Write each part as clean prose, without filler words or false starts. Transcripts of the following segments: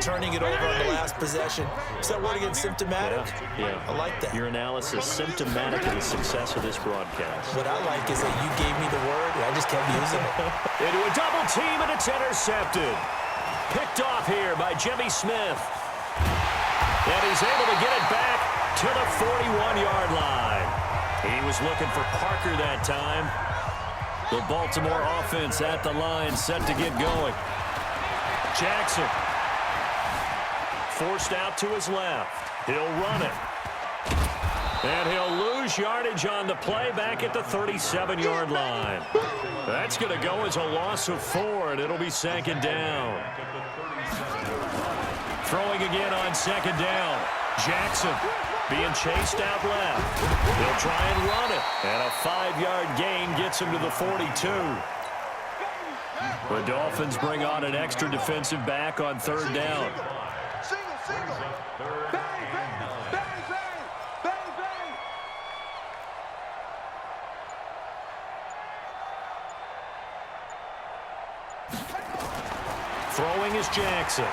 turning it over on the last possession. Is that word again, symptomatic? Yeah. I like that. Your analysis symptomatic of the success of this broadcast. What I like is that you gave me the word, and I just kept using it. Into a double team, and it's intercepted. Picked off here by Jimmy Smith. And he's able to get it back to the 41-yard line. He was looking for Parker that time. The Baltimore offense at the line, set to get going. Jackson. Forced out to his left. He'll run it. And he'll lose yardage on the play back at the 37-yard line. That's going to go as a loss of 4, and it'll be second down. Throwing again on second down. Jackson being chased out left. He'll try and run it. And a 5-yard gain gets him to the 42. The Dolphins bring on an extra defensive back on third down. Throwing is Jackson.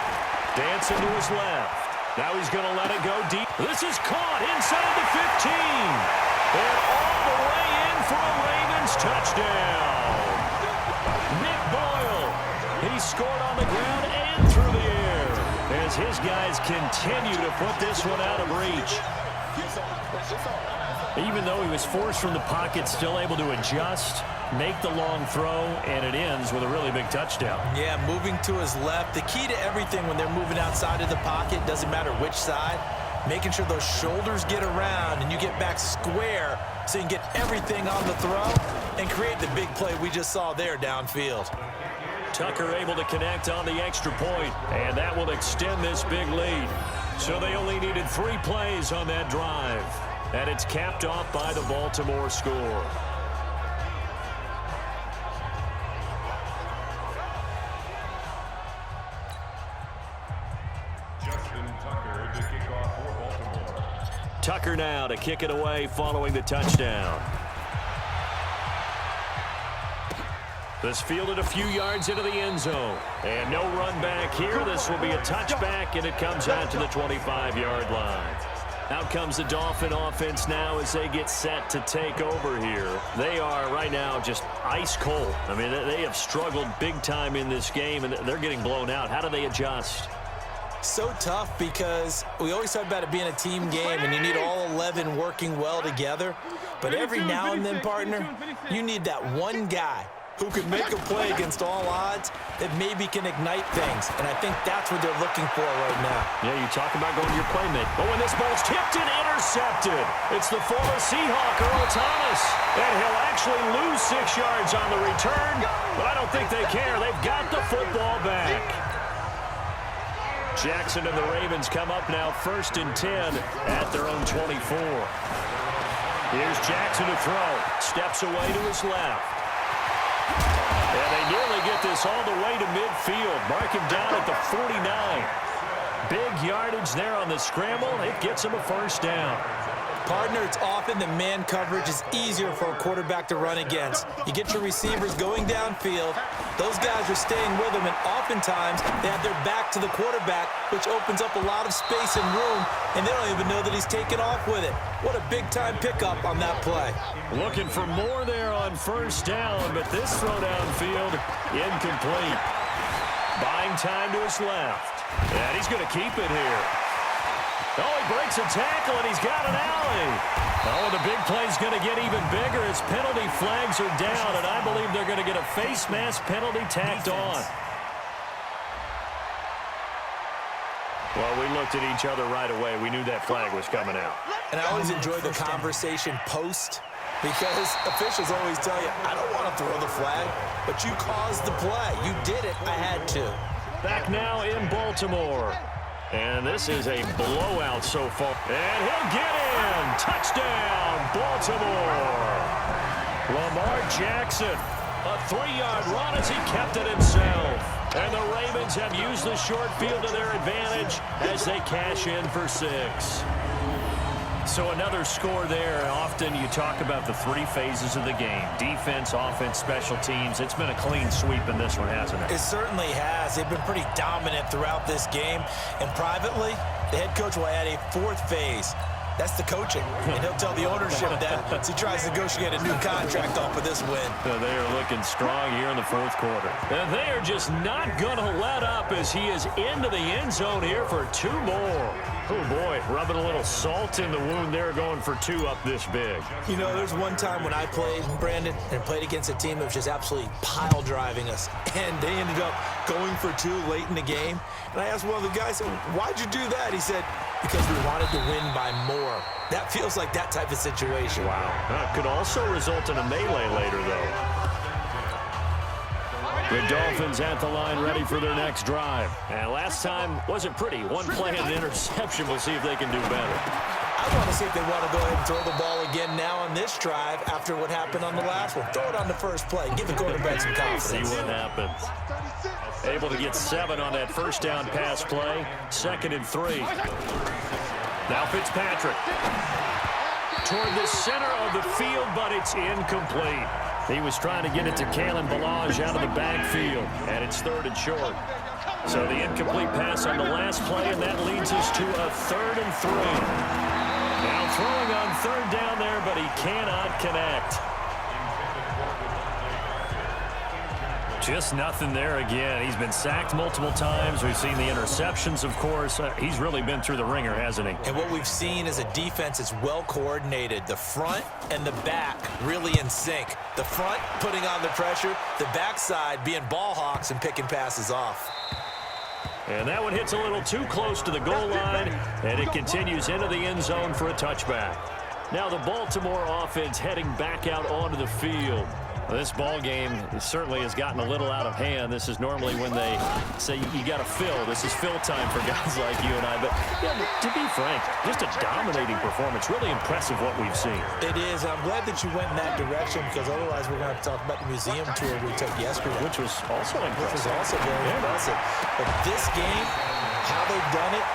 Dancing to his left. Now he's going to let it go deep. This is caught inside the 15. And all the way in for a Ravens touchdown. Nick Boyle. He scored on the ground and through the air as his guys continue to put this one out of reach. Even though he was forced from the pocket, still able to adjust, make the long throw, and it ends with a really big touchdown. Yeah, moving to his left. The key to everything when they're moving outside of the pocket, doesn't matter which side, making sure those shoulders get around and you get back square so you can get everything on the throw and create the big play we just saw there downfield. Tucker able to connect on the extra point, and that will extend this big lead. So they only needed 3 plays on that drive, and it's capped off by the Baltimore score. Tucker now to kick it away following the touchdown. This fielded a few yards into the end zone. And no run back here. This will be a touchback, and it comes out to the 25-yard line. Out comes the Dolphin offense now as they get set to take over here. They are right now just ice cold. I mean, they have struggled big time in this game, and they're getting blown out. How do they adjust? So tough because we always talk about it being a team game and you need all 11 working well together. But every now and then, partner, you need that one guy who can make a play against all odds that maybe can ignite things. And I think that's what they're looking for right now. Yeah, you talk about going to your playmate. But when this ball's tipped and intercepted, it's the former Seahawk, Earl Thomas. And he'll actually lose 6 yards on the return. But I don't think they care. They've got the football back. Jackson and the Ravens come up now 1st and 10 at their own 24. Here's Jackson to throw. Steps away to his left. And they nearly get this all the way to midfield. Mark him down at the 49. Big yardage there on the scramble. It gets him a first down. Partner, it's often the man coverage is easier for a quarterback to run against. You get your receivers going downfield. Those guys are staying with him, and oftentimes they have their back to the quarterback, which opens up a lot of space and room, and they don't even know that he's taken off with it. What a big-time pickup on that play. Looking for more there on first down, but this throw downfield incomplete. Buying time to his left. And he's going to keep it here. Oh, he breaks a tackle, and he's got an alley. Oh, the big play's going to get even bigger as penalty flags are down, and I believe they're going to get a face mask penalty tacked on. Well, we looked at each other right away. We knew that flag was coming out. And I always enjoy the conversation post because officials always tell you, I don't want to throw the flag, but you caused the play. You did it. I had to. Back now in Baltimore. And this is a blowout so far. And he'll get in. Touchdown, Baltimore. Lamar Jackson, a 3-yard run as he kept it himself. And the Ravens have used the short field to their advantage as they cash in for 6. So another score there. Often you talk about the three phases of the game: defense, offense, special teams. It's been a clean sweep in this one, hasn't it? It certainly has. They've been pretty dominant throughout this game. And privately, the head coach will add a fourth phase. That's the coaching. And he'll tell the ownership that as he tries to negotiate a new contract off of this win. They are looking strong here in the fourth quarter. And they are just not going to let up as he is into the end zone here for two more. Oh, boy, rubbing a little salt in the wound there, going for two up this big. You know, there's one time when I played, Brandon, and played against a team that was just absolutely pile driving us. And they ended up going for two late in the game. And I asked one of the guys, why'd you do that? He said, because we wanted to win by more. That feels like that type of situation. Wow. Could also result in a melee later, though. The Dolphins at the line, ready for their next drive. And last time wasn't pretty. One play and an interception. We'll see if they can do better. I want to see if they want to go ahead and throw the ball again now on this drive after what happened on the last one. Throw it on the first play. Give the quarterback some confidence. See what happens. Able to get 7 on that first down pass play. 2nd and 3. Now Fitzpatrick. Toward the center of the field, but it's incomplete. He was trying to get it to Kalen Ballage out of the backfield, and it's 3rd and short. So the incomplete pass on the last play, and that leads us to a 3rd and 3. Now throwing on 3rd down there, but he cannot connect. Just nothing there again. He's been sacked multiple times. We've seen the interceptions, of course. He's really been through the ringer, hasn't he? And what we've seen is a defense that's well coordinated. The front and the back really in sync. The front putting on the pressure, the backside being ball hawks and picking passes off. And that one hits a little too close to the goal line, and it continues into the end zone for a touchback. Now the Baltimore offense heading back out onto the field. This ball game certainly has gotten a little out of hand. This is normally when they say you got to fill. This is fill time for guys like you and I. But yeah, to be frank, just a dominating performance. Really impressive what we've seen. It is. And I'm glad that you went in that direction because otherwise we're going to have to talk about the museum tour we took yesterday. Which was also impressive. Which was also very impressive. But this game, how they've done it,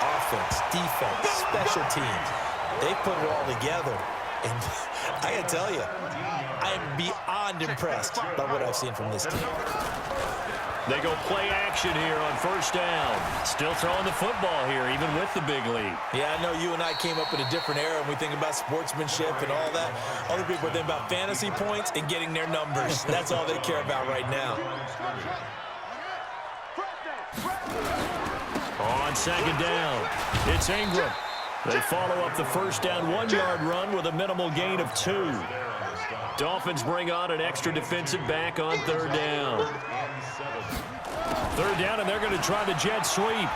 offense, defense, special teams, they put it all together. And I got to tell you, I am beyond impressed by what I've seen from this team. They go play action here on 1st down. Still throwing the football here, even with the big lead. Yeah, I know you and I came up in a different era, and we think about sportsmanship and all that. Other people think about fantasy points and getting their numbers. That's all they care about right now. On 2nd down, it's Ingram. They follow up the 1st down 1-yard run with a minimal gain of 2. Dolphins bring on an extra defensive back on 3rd down. 3rd down, and they're going to try the jet sweep.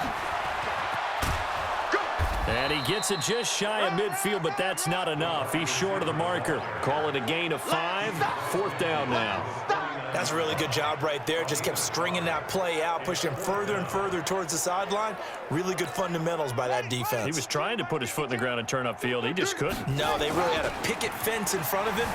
And he gets it just shy of midfield, but that's not enough. He's short of the marker. Call it a gain of 5. 4th down now. That's a really good job right there. Just kept stringing that play out, pushing him further and further towards the sideline. Really good fundamentals by that defense. He was trying to put his foot in the ground and turn upfield. He just couldn't. No, they really had a picket fence in front of him.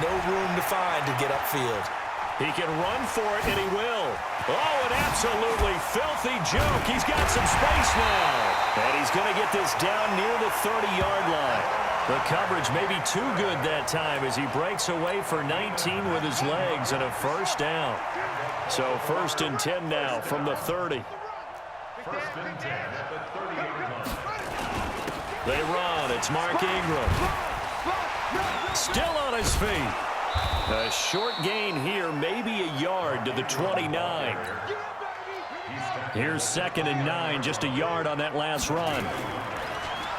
No room to find to get upfield. He can run for it, and he will. Oh, an absolutely filthy joke. He's got some space now. And he's going to get this down near the 30-yard line. The coverage may be too good that time as he breaks away for 19 with his legs and a 1st down. So 1st and 10 now from the 30. They run. It's Mark Ingram. Still on his feet. A short gain here, maybe a yard to the 29. Here's 2nd and 9, just a yard on that last run.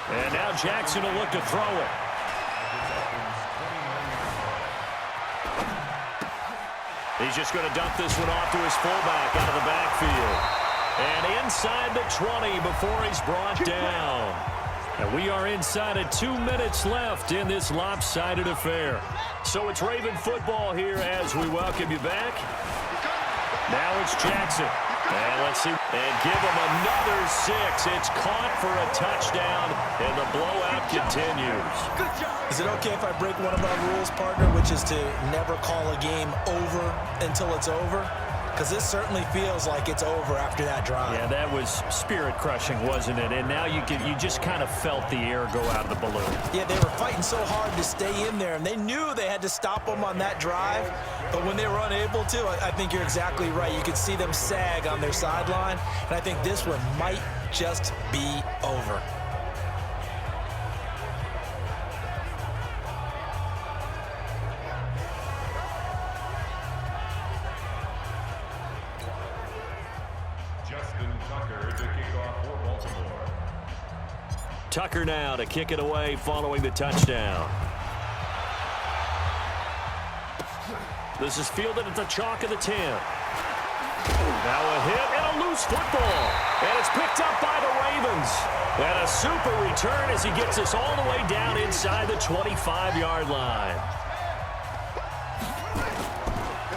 And now Jackson will look to throw it. He's just going to dump this one off to his fullback out of the backfield. And inside the 20 before he's brought down. And we are inside of 2 minutes left in this lopsided affair. So it's Raven football here as we welcome you back. Now it's Jackson. And let's see. And give him another 6. It's caught for a touchdown, and the blowout continues. Is it okay if I break one of our rules, partner, which is to never call a game over until it's over? because this certainly feels like it's over after that drive. Yeah, that was spirit-crushing, wasn't it? And now you just kind of felt the air go out of the balloon. Yeah, they were fighting so hard to stay in there, and they knew they had to stop them on that drive. But when they were unable to, I think you're exactly right. You could see them sag on their sideline, and I think this one might just be over. Tucker now to kick it away following the touchdown. This is fielded at the chalk of the 10. Now a hit and a loose football. And it's picked up by the Ravens. And a super return as he gets us all the way down inside the 25-yard line.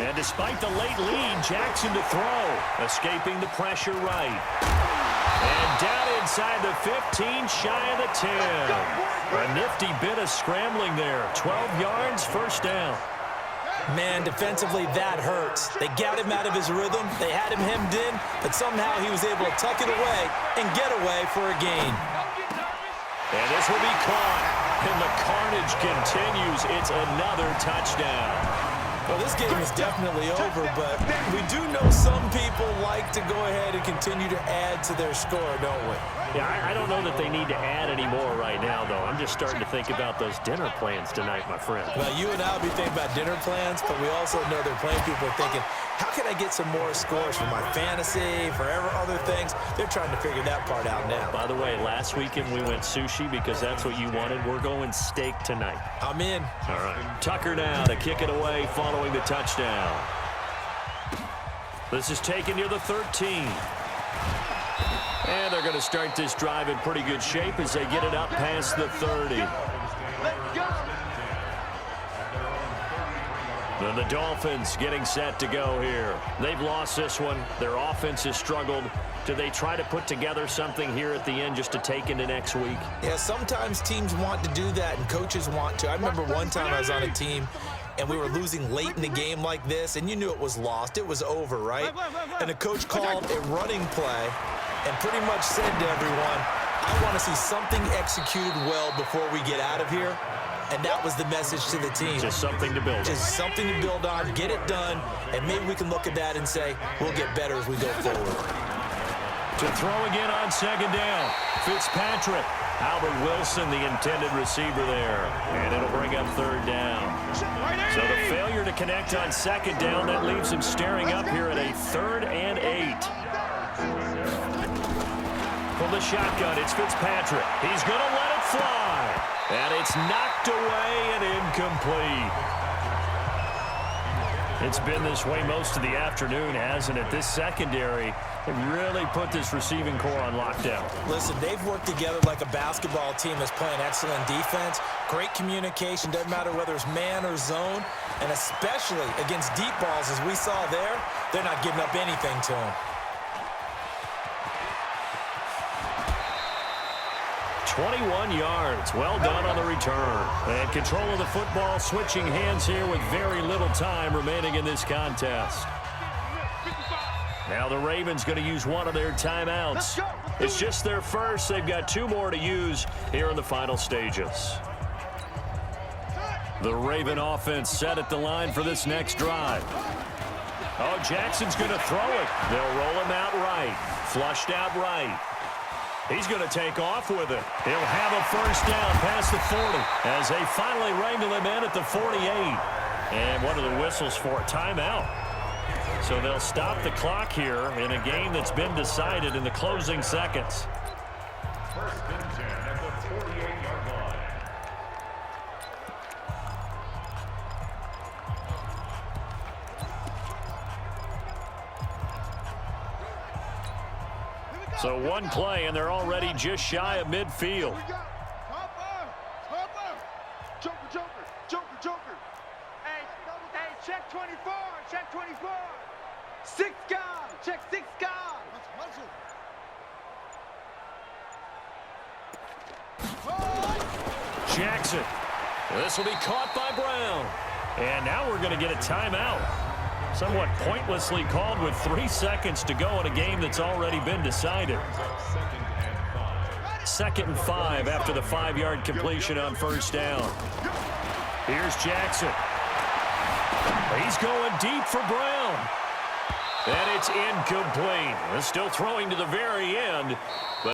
And despite the late lead, Jackson to throw. Escaping the pressure right. And down inside the 15, shy of the 10. A nifty bit of scrambling there. 12 yards, first down. Man, defensively, that hurts. They got him out of his rhythm. They had him hemmed in, but somehow he was able to tuck it away and get away for a gain. And this will be caught. And the carnage continues. It's another touchdown. Well, this game is definitely over, but we do know some people like to go ahead and continue to add to their score, don't we? Yeah, I don't know that they need to add any more right now, though. I'm just starting to think about those dinner plans tonight, my friend. Well, you and I will be thinking about dinner plans, but we also know they're playing people are thinking, how can I get some more scores for my fantasy, for other things? They're trying to figure that part out now. By the way, last weekend we went sushi because that's what you wanted. We're going steak tonight. I'm in. All right. Tucker now to kick it away following the touchdown. This is taken near the 13. And they're going to start this drive in pretty good shape as they get it up past the 30. Then the Dolphins getting set to go here. They've lost this one. Their offense has struggled. Do they try to put together something here at the end just to take into next week? Yeah, sometimes teams want to do that and coaches want to. I remember one time I was on a team and we were losing late in the game like this, and you knew it was lost. It was over, right? And the coach called a running play and pretty much said to everyone, I want to see something executed well before we get out of here. And that was the message to the team. Just something to build on. Just something to build on, get it done, and maybe we can look at that and say, we'll get better as we go forward. To throw again on second down. Fitzpatrick. Albert Wilson, the intended receiver there. And it'll bring up third down. So the failure to connect on second down, that leaves him staring up here at a 3rd and 8. From the shotgun, it's Fitzpatrick. He's going to let it fly. And it's knocked away and incomplete. It's been this way most of the afternoon, hasn't it? This secondary really put this receiving core on lockdown. Listen, they've worked together like a basketball team that's playing excellent defense. Great communication, doesn't matter whether it's man or zone. And especially against deep balls, as we saw there, they're not giving up anything to them. 21 yards. Well done on the return. And control of the football, switching hands here with very little time remaining in this contest. Now the Ravens going to use one of their timeouts. It's just their first. They've got 2 more to use here in the final stages. The Raven offense set at the line for this next drive. Oh, Jackson's going to throw it. They'll roll him out right. Flushed out right. He's going to take off with it. He'll have a first down past the 40 as they finally wrangle him in at the 48. And one of the whistles for a timeout. So they'll stop the clock here in a game that's been decided in the closing seconds. First and 10 at the 48-yard line. So one play, and they're already just shy of midfield. Joker. Hey, check 24, check 24. 6 guard, check 6 guard. Jackson. This will be caught by Brown. And now we're going to get a timeout. Somewhat pointlessly called with 3 seconds to go in a game that's already been decided. 2nd and 5 after the 5-yard completion on first down. Here's Jackson. He's going deep for Brown. And it's incomplete. Still throwing to the very end.